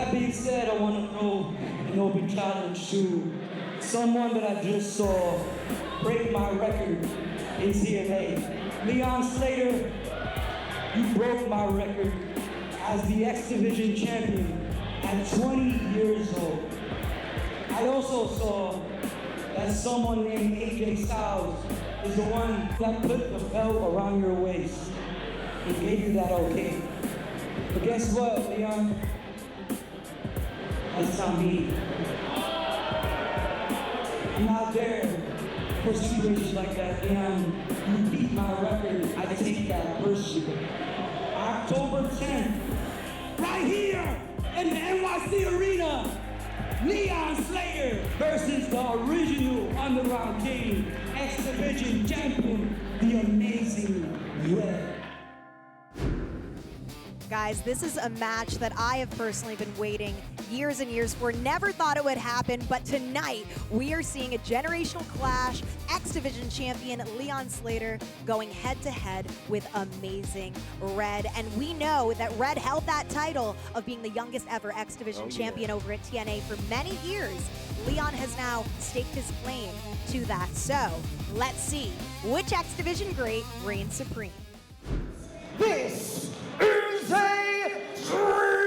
that being said, I want to throw an open challenge to someone that I just saw break my record in TNA. Leon Slater, you broke my record as the X Division champion at 20 years old. I also saw that someone named AJ Styles is the one that put the belt around your waist and gave you that okay. But guess what, Leon? That's not me. I'm not there for situations like that, Leon. You beat my record, I take that personally. October 10th, right here in the NYC Arena, Leon Slater versus the original Underground King, X Division champion, the Amazing Red. Guys, this is a match that I have personally been waiting years and years for. Never thought it would happen, but tonight we are seeing a generational clash. X Division champion Leon Slater going head-to-head with Amazing Red. And we know that Red held that title of being the youngest ever X Division champion over at TNA for many years. Leon has now staked his claim to that. So let's see which X Division great reigns supreme. This is a dream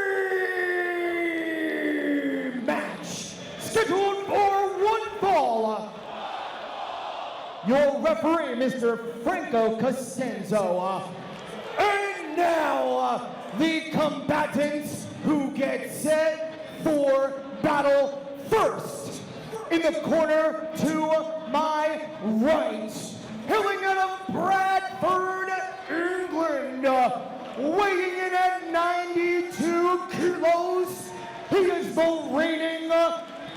match scheduled for one fall. Your referee, Mr. Franco Cosenzo. And now, the combatants who get set for battle first. In the corner to my right, hailing out of Bradford, England, weighing in at 92 kilos, he is the reigning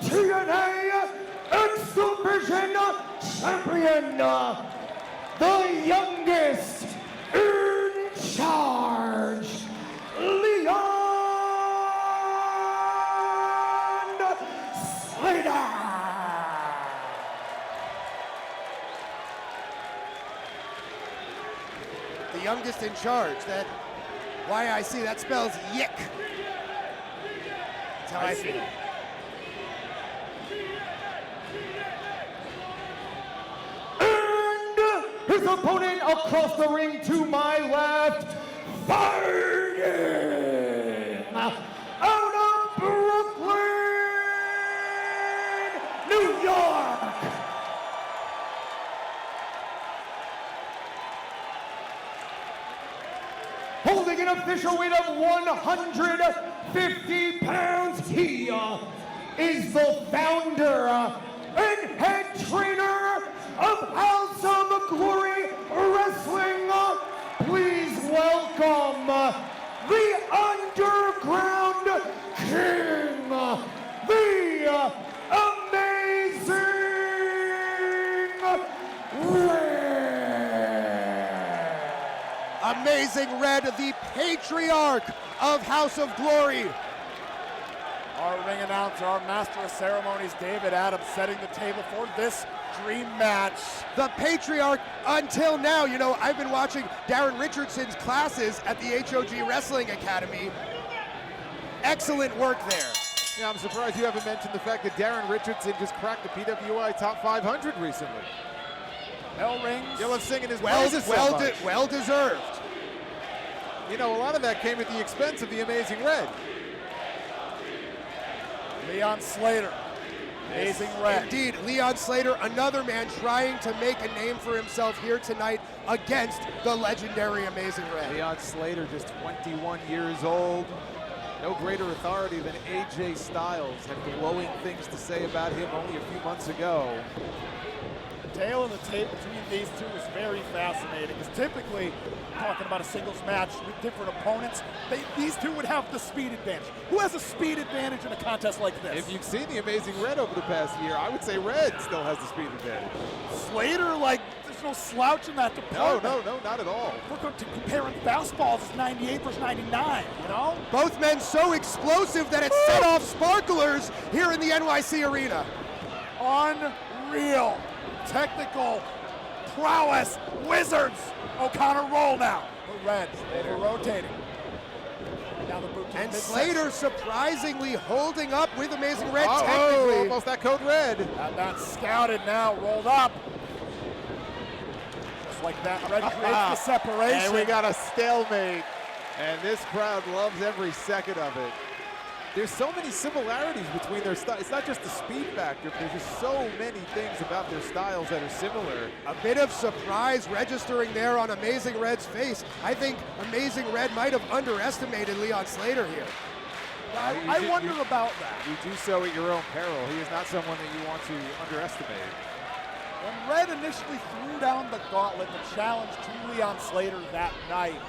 TNA X Division champion, the youngest in charge, Leon Slater. The youngest in charge. That YIC, that spells yick. That's how I see it. And his opponent across the ring to my left, fighting out of Brooklyn, New York. Holding an official weight of 150 pounds, he is the founder and head trainer of House of Glory Wrestling. Please welcome the Underground King, the Amazing Red. Amazing Red, the patriarch of House of Glory. Our ring announcer, our master of ceremonies, David Adams, setting the table for this dream match. The patriarch until now. You know, I've been watching Darren Richardson's classes at the HOG Wrestling Academy. Excellent work there. Yeah, I'm surprised you haven't mentioned the fact that Darren Richardson just cracked the PWI Top 500 recently. Bell rings. You'll have singing his praises so much. Well deserved. You know, a lot of that came at the expense of the Amazing Red. Leon Slater, Amazing Red. Indeed, Leon Slater, another man trying to make a name for himself here tonight against the legendary Amazing Red. Leon Slater, just 21 years old. No greater authority than AJ Styles. Had glowing things to say about him only a few months ago. The tale of the tape between these two is very fascinating, because typically, talking about a singles match with different opponents, these two would have the speed advantage. Who has a speed advantage in a contest like this? If you've seen the Amazing Red over the past year, I would say Red still has the speed advantage. Slater, like, there's no slouch in that department. No, not at all. We're going to comparing fastballs, it's 98 versus 99, you know? Both men so explosive that it set off sparklers here in the NYC Arena. Unreal. Technical prowess wizards. O'Connor roll now. For Red, over rotating. Now the boot to And midsection. Slater surprisingly holding up with Amazing Red Oh, technically. almost that code red. And that's scouted now, rolled up. Just like that, Red creates the separation. And we got a stalemate. And this crowd loves every second of it. There's so many similarities between their styles. It's not just the speed factor, but there's just so many things about their styles that are similar. A bit of surprise registering there on Amazing Red's face. I think Amazing Red might have underestimated Leon Slater here. I wonder about that. You do so at your own peril. He is not someone that you want to underestimate. When Red initially threw down the gauntlet, the challenge to Leon Slater that night,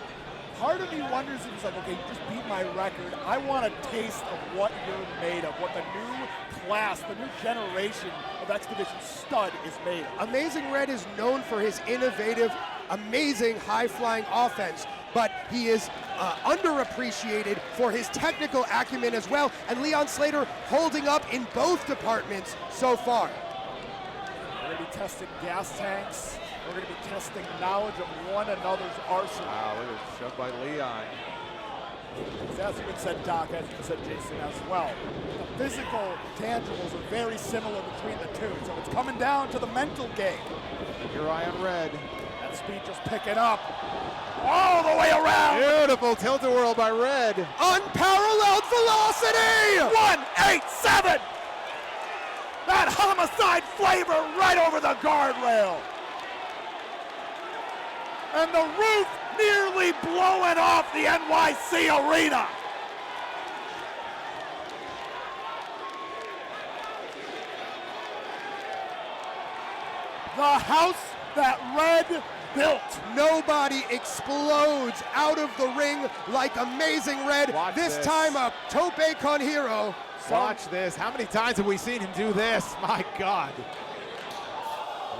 part of me wonders if he's like, okay, you just beat my record. I want a taste of what you're made of, what the new class, the new generation of X Division stud is made of. Amazing Red is known for his innovative, amazing high-flying offense, but he is underappreciated for his technical acumen as well, and Leon Slater holding up in both departments so far. We're going to be testing gas tanks. We're going to be testing knowledge of one another's arsenal. Wow, look at it, shoved by Leon. As you had said, Doc, as you said, Jason, as well. The physical tangibles are very similar between the two, so it's coming down to the mental game. Your eye on Red. That speed just picking up all the way around. Beautiful tilt-a-whirl by Red. Unparalleled velocity! 187! That homicide flavor right over the guardrail. And the roof nearly blowing off the NYC Arena. The house that Red built. Nobody explodes out of the ring like Amazing Red. Watch this this. time a tope con hero. Watch this. How many times have we seen him do this? My God.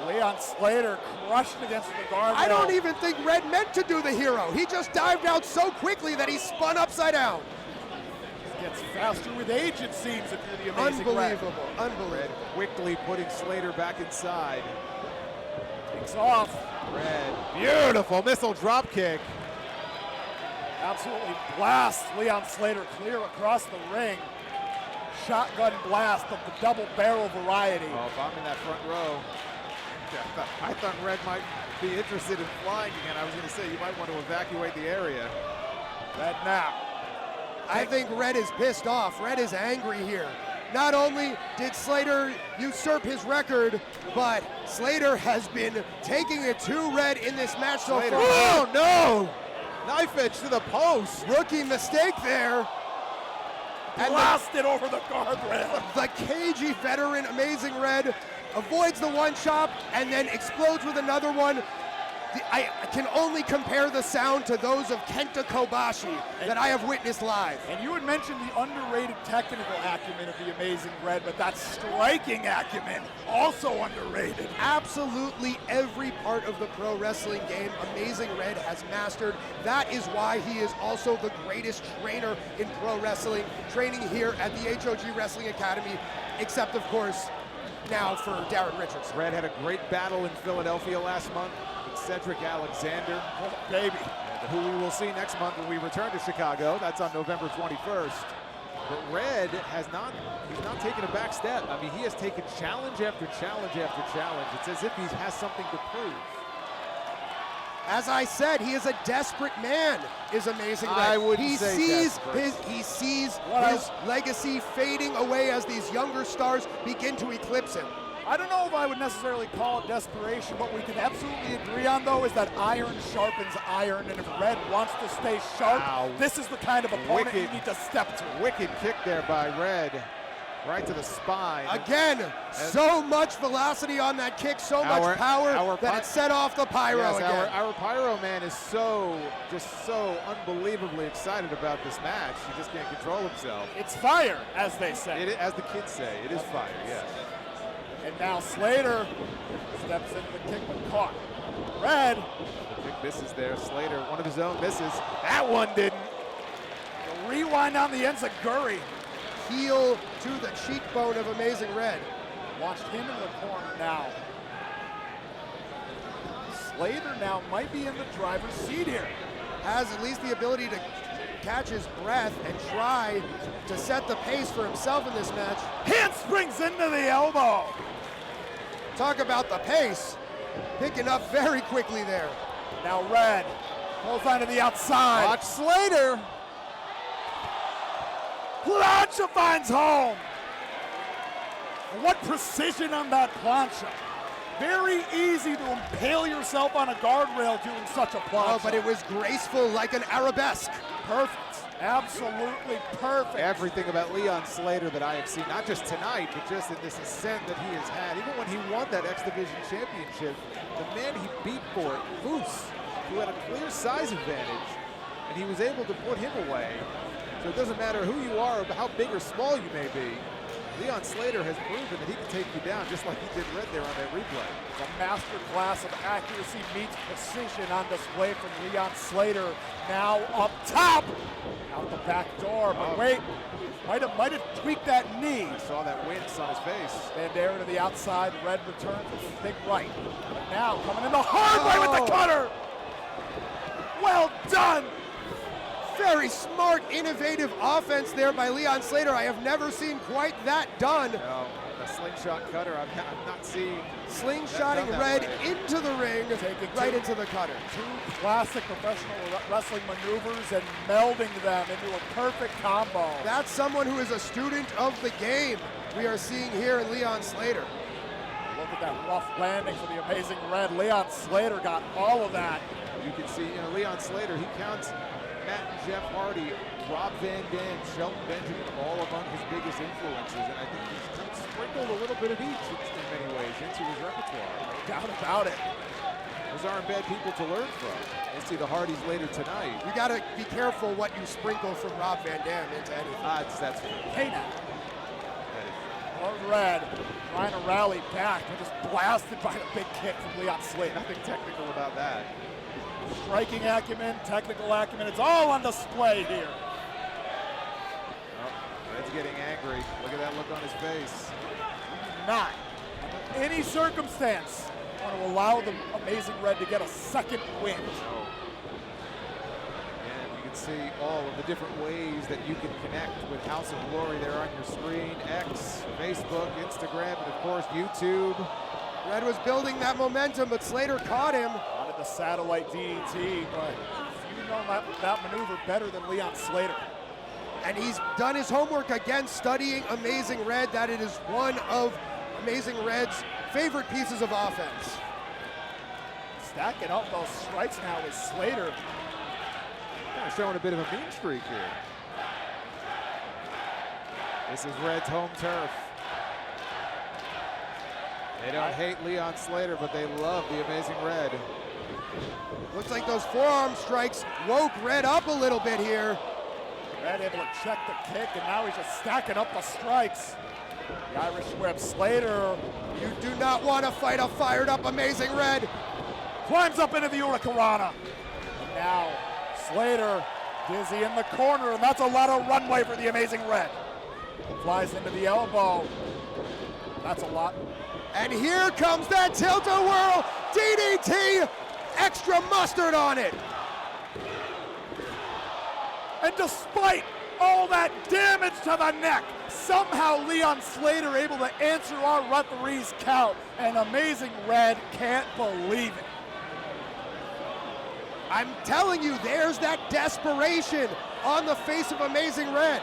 Leon Slater crushed against the guardrail. I don't even think Red meant to do the hero. He just dived out so quickly that he spun upside down. Gets faster with age, it seems, if you're the Amazing Unbelievable, Red. unbelievable. Quickly putting Slater back inside. Takes off. Red. Beautiful missile drop kick. Absolutely blast Leon Slater clear across the ring. Shotgun blast of the double barrel variety. Oh, if I'm in that front row, I thought Red might be interested in flying again. I was going to say, you might want to evacuate the area. Red now. I think Red is pissed off. Red is angry here. Not only did Slater usurp his record, but Slater has been taking it to Red in this match so Slater. far. Oh, no! Knife edge to the post. Rookie mistake there. And Blasted over the guardrail. the cagey veteran Amazing Red avoids the one chop and then explodes with another one. I can only compare the sound to those of Kenta Kobashi that I have witnessed live. And you had mentioned the underrated technical acumen of the Amazing Red, but that striking acumen also underrated. Absolutely every part of the pro wrestling game Amazing Red has mastered. That is why he is also the greatest trainer in pro wrestling, training here at the HOG Wrestling Academy, except of course now for Darren Richardson. Red had a great battle in Philadelphia last month with Cedric Alexander, Oh, baby. who we will see next month when we return to Chicago. That's on November 21st. But Red he's not taken a back step. I mean, he has taken challenge after challenge after challenge. It's as if he has something to prove. As I said, he is a desperate man, is Amazing Red. I wouldn't he say sees desperate. he sees What his legacy fading away as these younger stars begin to eclipse him. I don't know if I would necessarily call it desperation. What we can absolutely agree on, though, is that iron sharpens iron, and if Red wants to stay sharp, Wow. this is the kind of opponent Wicked. you need to step to. Wicked kick there by Red, right to the spine. Again, so much velocity on that kick, so much power that it set off the pyro Yes, again. our pyro man is just so unbelievably excited about this match. He just can't control himself. It's fire, as they say. As the kids say, it is fire, yes. And now Slater steps into the kick but caught. Red, The kick misses there. Slater, one of his own misses. That one didn't. the rewind on the enziguri. Heel to the cheekbone of Amazing Red. Watched him in the corner now. Slater now might be in the driver's seat here. Has at least the ability to catch his breath and try to set the pace for himself in this match. Handsprings into the elbow. Talk about the pace. Picking up very quickly there. Now Red pulls onto the outside. Watch Slater. Plancha finds home. What precision on that plancha. Very easy to impale yourself on a guardrail doing such a plancha. Oh, but it was graceful like an arabesque. Perfect. Absolutely perfect. Everything about Leon Slater that I have seen, not just tonight, but just in this ascent that he has had. Even when he won that X Division championship, the man he beat for it, Moose, who had a clear size advantage, and he was able to put him away. So it doesn't matter who you are or how big or small you may be. Leon Slater has proven that he can take you down just like he did Red there on that replay. The master class of accuracy meets precision on display from Leon Slater. Now up top, out the back door, but wait, might have tweaked that knee. I saw that wince on his face. Bandera to the outside, Red returns with a big right. But now coming in the hard way with the cutter. Well done. Very smart, innovative offense there by Leon Slater. I have never seen quite that done. No, a slingshot cutter, I've not seen. Slingshotting Red into the ring, right into the cutter. Two classic professional wrestling maneuvers and melding them into a perfect combo. That's someone who is a student of the game we are seeing here in Leon Slater. Look at that rough landing for the amazing Red. Leon Slater got all of that. You can see, Leon Slater, he counts Matt and Jeff Hardy, Rob Van Dam, Shelton Benjamin, all among his biggest influences, and I think he's kind of sprinkled a little bit of each in many ways into his repertoire. No doubt about it. Those aren't bad people to learn from. We'll see the Hardys later tonight. You got to be careful what you sprinkle from Rob Van Dam into anything. That's true. Hey now. Hard Red trying to rally back, but just blasted by the big kick from Leon Slater. Nothing technical about that. Striking acumen, technical acumen, it's all on display here. Oh, Red's getting angry. Look at that look on his face. Not in any circumstance want to allow the amazing Red to get a second win. No. And you can see all of the different ways that you can connect with House of Glory there on your screen. X, Facebook, Instagram, and of course YouTube. Red was building that momentum, but Slater caught him. Wanted the satellite DDT, but you know that maneuver better than Leon Slater. And he's done his homework again, studying Amazing Red, that it is one of Amazing Red's favorite pieces of offense. Stacking up those strikes now with Slater. Kind of showing a bit of a mean streak here. This is Red's home turf. They don't hate Leon Slater, but they love the Amazing Red. Looks like those forearm strikes woke Red up a little bit here. Red able to check the kick, and now he's just stacking up the strikes. The Irish whip, Slater. You do not want to fight a fired up Amazing Red. Climbs up into the Hurricanrana. And now Slater dizzy in the corner, and that's a lot of runway for the Amazing Red. Flies into the elbow. That's a lot. And here comes that tilt-a-whirl DDT, extra mustard on it. And despite all that damage to the neck, somehow Leon Slater able to answer our referee's count, and Amazing Red can't believe it. I'm telling you, there's that desperation on the face of Amazing Red.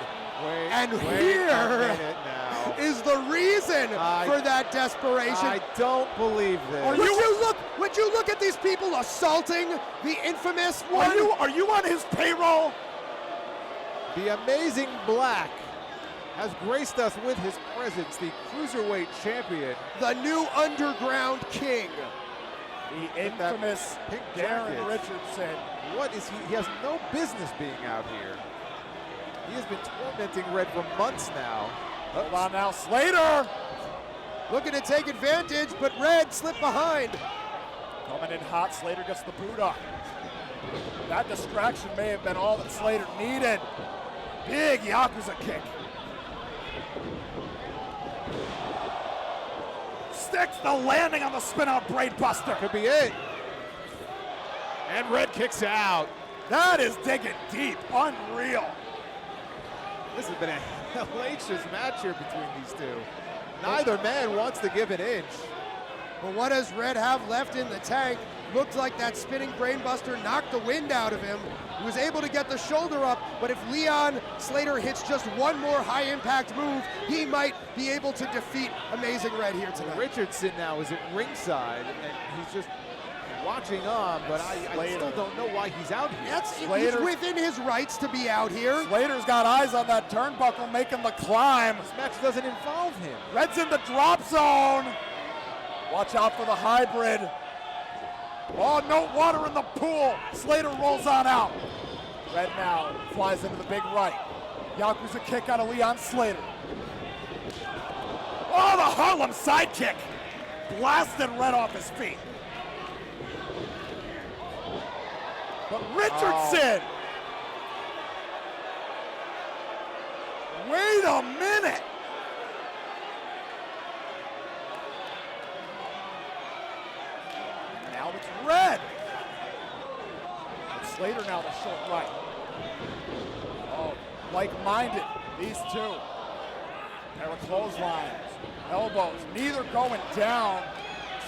Here is the reason for that desperation. I don't believe this. Would you look at these people assaulting the infamous one? Are you on his payroll? The Amazing Black has graced us with his presence, the Cruiserweight Champion. The new Underground King. The infamous Darren Richardson. What is he? He has no business being out here. He has been tormenting Red for months now. Hold on now, Slater! Looking to take advantage, but Red slipped behind. Coming in hot, Slater gets the boot up. That distraction may have been all that Slater needed. Big Yakuza kick. Sticks the landing on the spin-out braid buster. Could be it. And Red kicks out. That is digging deep, unreal. This has been a hellacious match here between these two. Neither man wants to give an inch. But what does Red have left in the tank? Looked like that spinning brainbuster knocked the wind out of him. He was able to get the shoulder up, but if Leon Slater hits just one more high impact move, he might be able to defeat Amazing Red here tonight. Richardson now is at ringside, and he's just watching on, but I still don't know why he's out here. He's within his rights to be out here. Slater's got eyes on that turnbuckle, making the climb. This match doesn't involve him. Red's in the drop zone. Watch out for the hybrid. Oh, no water in the pool. Slater rolls on out. Red now flies into the big right. Yakuza kick out of Leon Slater. Oh, the Harlem sidekick. Blasted Red off his feet. But Richardson. Wait a minute. Now it's Red. And Slater now the short right. Oh, like-minded, these two. Pair of clotheslines, elbows, neither going down.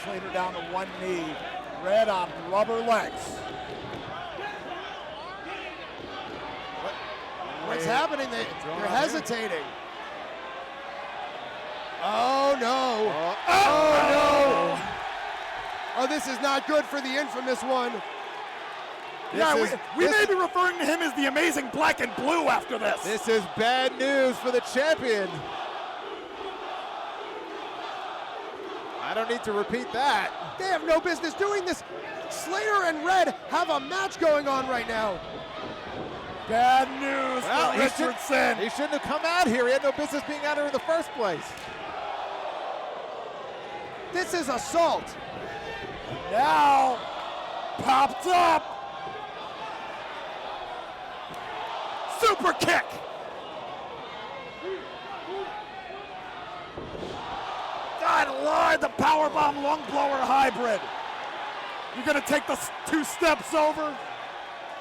Slater down to one knee. Red on rubber legs. What's happening? They're hesitating. Oh no. Oh no. Oh, this is not good for the infamous one. We may be referring to him as the Amazing Black and Blue after this. This is bad news for the champion. I don't need to repeat that. They have no business doing this. Slater and Red have a match going on right now. Bad news for Richardson. He shouldn't have come out here. He had no business being out here in the first place. This is assault. Now, popped up. Super kick. God, Lord, the powerbomb lung blower hybrid. You're gonna take the 2 steps over.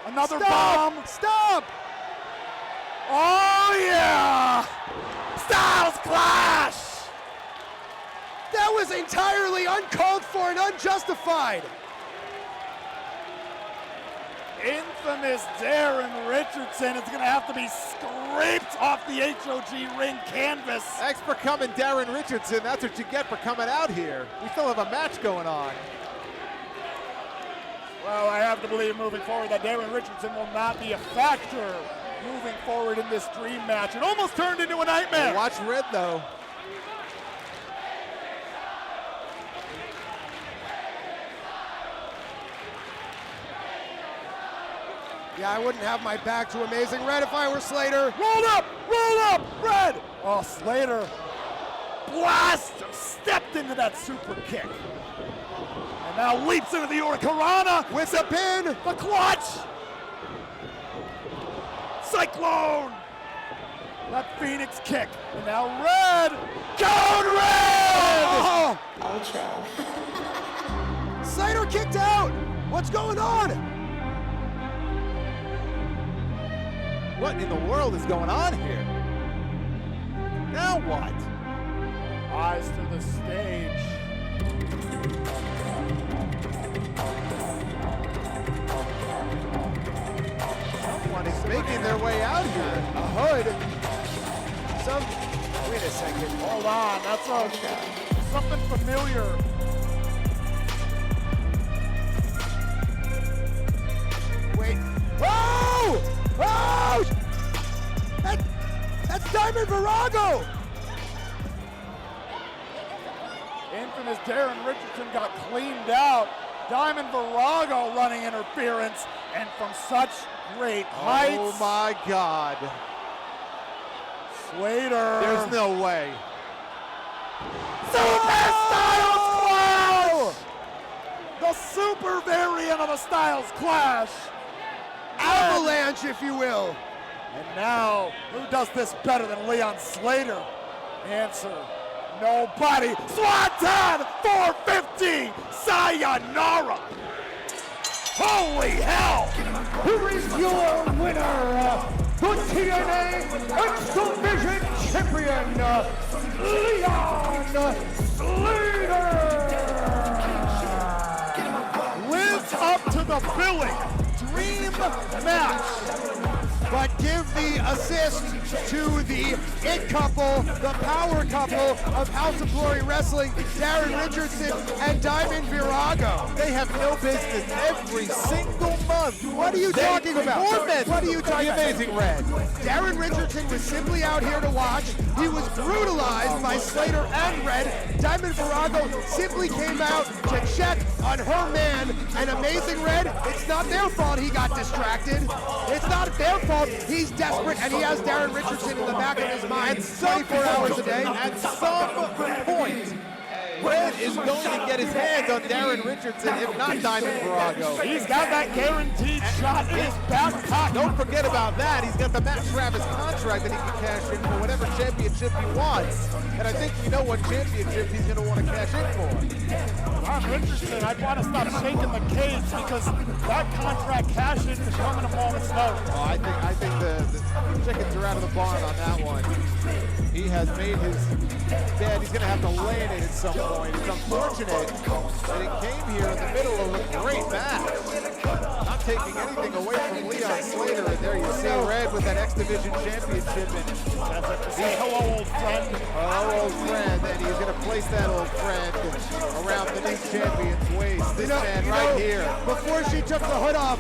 Another bomb. Stop! Oh yeah! Styles clash! That was entirely uncalled for and unjustified. Infamous Darren Richardson is gonna have to be scraped off the HOG ring canvas. Thanks for coming, Darren Richardson. That's what you get for coming out here. We still have a match going on. Well, I have to believe moving forward that Darren Richardson will not be a factor moving forward in this dream match. It almost turned into a nightmare. Hey, watch Red, though. Yeah, I wouldn't have my back to Amazing Red if I were Slater. Roll up, Red. Oh, Slater stepped into that super kick. And now leaps into the Hurricanrana With the pin. the clutch. Cyclone. That Phoenix kick. And now Red. Code Red! Oh! Slater kicked out. What's going on? What in the world is going on here? Now what? Eyes to the stage. Someone is making their way out here. A hood. Wait a second. Hold on, that's something familiar. Wait. Oh! Oh! That's Diamond Virago! Infamous Darren Richardson got cleaned out. Diamond Virago running interference, and from such great heights. Oh my God. Slater. There's no way. Super Styles Clash! The super variant of a Styles Clash. Avalanche, if you will. And now, who does this better than Leon Slater? Answer, nobody. Swanton 450, sayonara. Holy hell! Here is your winner, the TNA X Division Champion, Leon Slater! Lives up to the billing. Dream match. But give the assist to the it couple, the power couple of House of Glory Wrestling, Darren Richardson and Diamond Virago. They have no business every single month. What are you talking about? What are you talking about? Amazing Red. Darren Richardson was simply out here to watch. He was brutalized by Slater and Red. Diamond Virago simply came out to check on her man. And Amazing Red, it's not their fault he got distracted. It's not their fault. He's desperate, and he has Darren Richardson in the back of his mind 24 hours a day. At some point, Red is going to get his hands on Darren Richardson, if not Diamond Virago. He's got that guaranteed shot in his back pocket. Don't forget about that. He's got the Matt Travis contract that he can cash in for whatever championship he wants. And I think we know what championship he's going to want to cash in for. Ron Richardson, I'd want to stop shaking the cage because that contract cash-in is coming a moment's notice. Oh, I think the chickens are out of the barn on that one. He has made his bed. He's going to have to lay in it at some point. It's unfortunate that it came here in the middle of a great match. Not taking anything away from Leon Slater. And there you see Red with that X Division championship. And Say hello, old friend. hello, old friend. And he's going to place that old friend around the new champion's waist. This man right here. Before she took the hood off,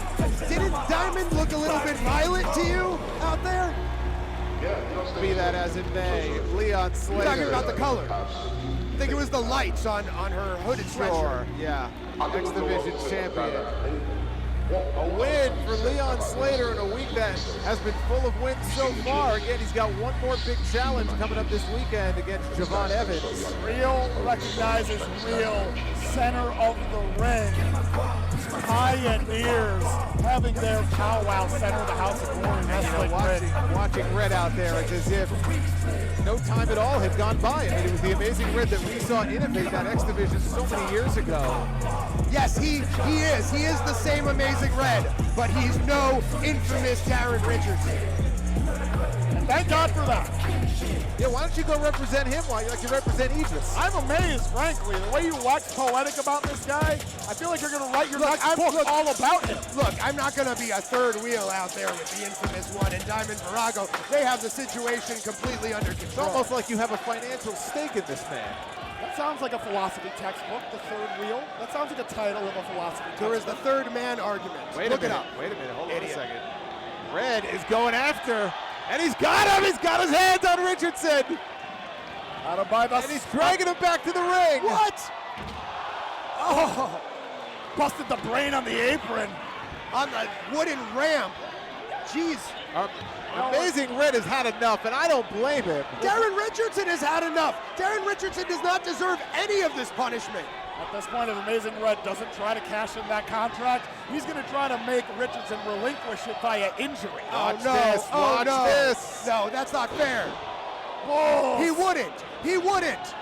didn't Diamond look a little bit violent to you out there? Be that as it may, Leon Slater. You're talking about the color. I think it was the lights on her hooded sweatshirt. Sure, yeah. X Division champion. A win for Leon Slater in a week that has been full of wins so far. Again, he's got one more big challenge coming up this weekend against Javon Evans. Real recognizes real, center of the ring. Pioneers having their powwow center of the House of Glory Wrestling. Watching Red out there, it's as if no time at all had gone by. I mean, it was the Amazing Red that we saw innovate that X Division so many years ago. Yes, he is. He is the same Amazing Red, but he's no infamous Darren Richardson. And thank God for that. Yeah, why don't you go represent him like you represent Aegis? I'm amazed, frankly, the way you wax poetic about this guy. I feel like you're going to write your next book all about him. Look, I'm not going to be a third wheel out there with the infamous one and Diamond Virago. They have the situation completely under control. It's almost like you have a financial stake in this man. That sounds like a philosophy textbook, the third wheel. That sounds like a title of a philosophy textbook. There is the third man argument. Look it up. Wait a minute, hold on a second. Red is going after, and he's got him! He's got his hands on Richardson! And he's dragging him back to the ring! What? Oh! Busted the brain on the apron. On the wooden ramp. Jeez. Amazing Red has had enough, and I don't blame him. Darren Richardson has had enough. Darren Richardson does not deserve any of this punishment. At this point, if Amazing Red doesn't try to cash in that contract, he's going to try to make Richardson relinquish it via injury. Watch this. No, that's not fair. Whoa. He wouldn't. He wouldn't.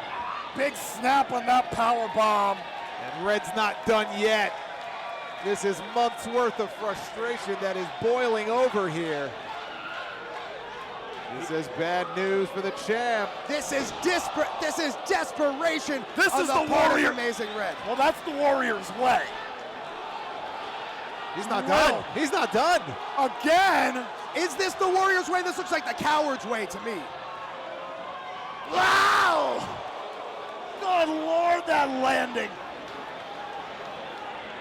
Big snap on that power bomb. And Red's not done yet. This is months worth of frustration that is boiling over here. This is bad news for the champ. This is desperation. This is the Warrior. Amazing Red. Well, that's the Warrior's way. He's not done. He's not done. Again. Is this the Warrior's way? This looks like the coward's way to me. Wow! Good Lord, that landing.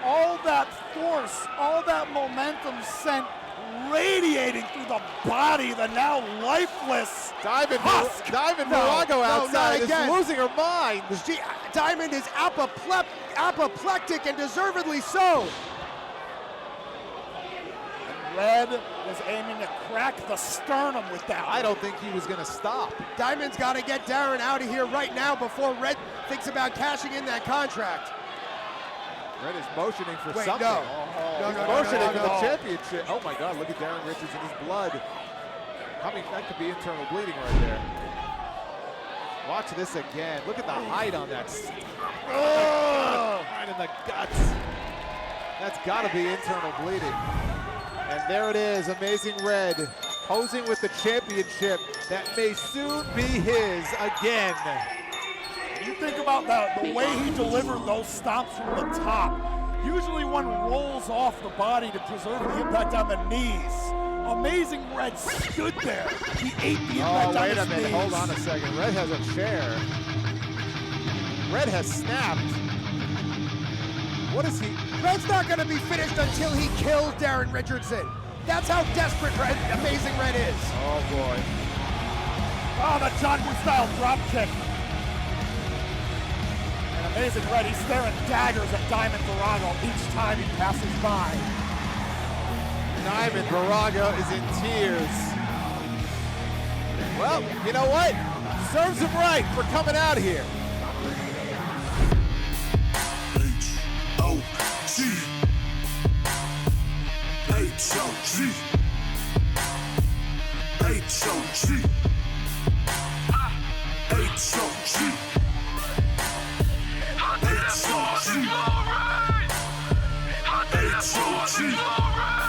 All that force, all that momentum sent radiating through the body, the now lifeless Diamond husk. Virago outside is again. losing her mind. Diamond is apoplectic and deservedly so. Red was aiming to crack the sternum with that. I don't think he was going to stop. Diamond's got to get Darren out of here right now before Red thinks about cashing in that contract. Red is motioning for Wait, something. No, Motioning for the championship. Oh my God, look at Darren Richardson, his blood. I mean, that could be internal bleeding right there. Watch this again. Look at the height on that. Oh! Right in the guts. That's got to be internal bleeding. And there it is, Amazing Red, posing with the championship that may soon be his again. You think about the way he delivered those stomps from the top. Usually one rolls off the body to preserve the impact on the knees. Amazing Red stood there. He ate the impact on his knees. Wait a minute, hold on a second. Red has a chair. Red has snapped. What is he? Red's not going to be finished until he kills Darren Richardson. That's how desperate Amazing Red is. Oh boy. Oh, the John Woo style drop kick. And Amazing Red, he's staring daggers at Diamond Virago each time he passes by. Diamond Virago is in tears. Well, you know what? Serves him right for coming out here. HOG. HOG. HOG. HOG. HOG. HOG.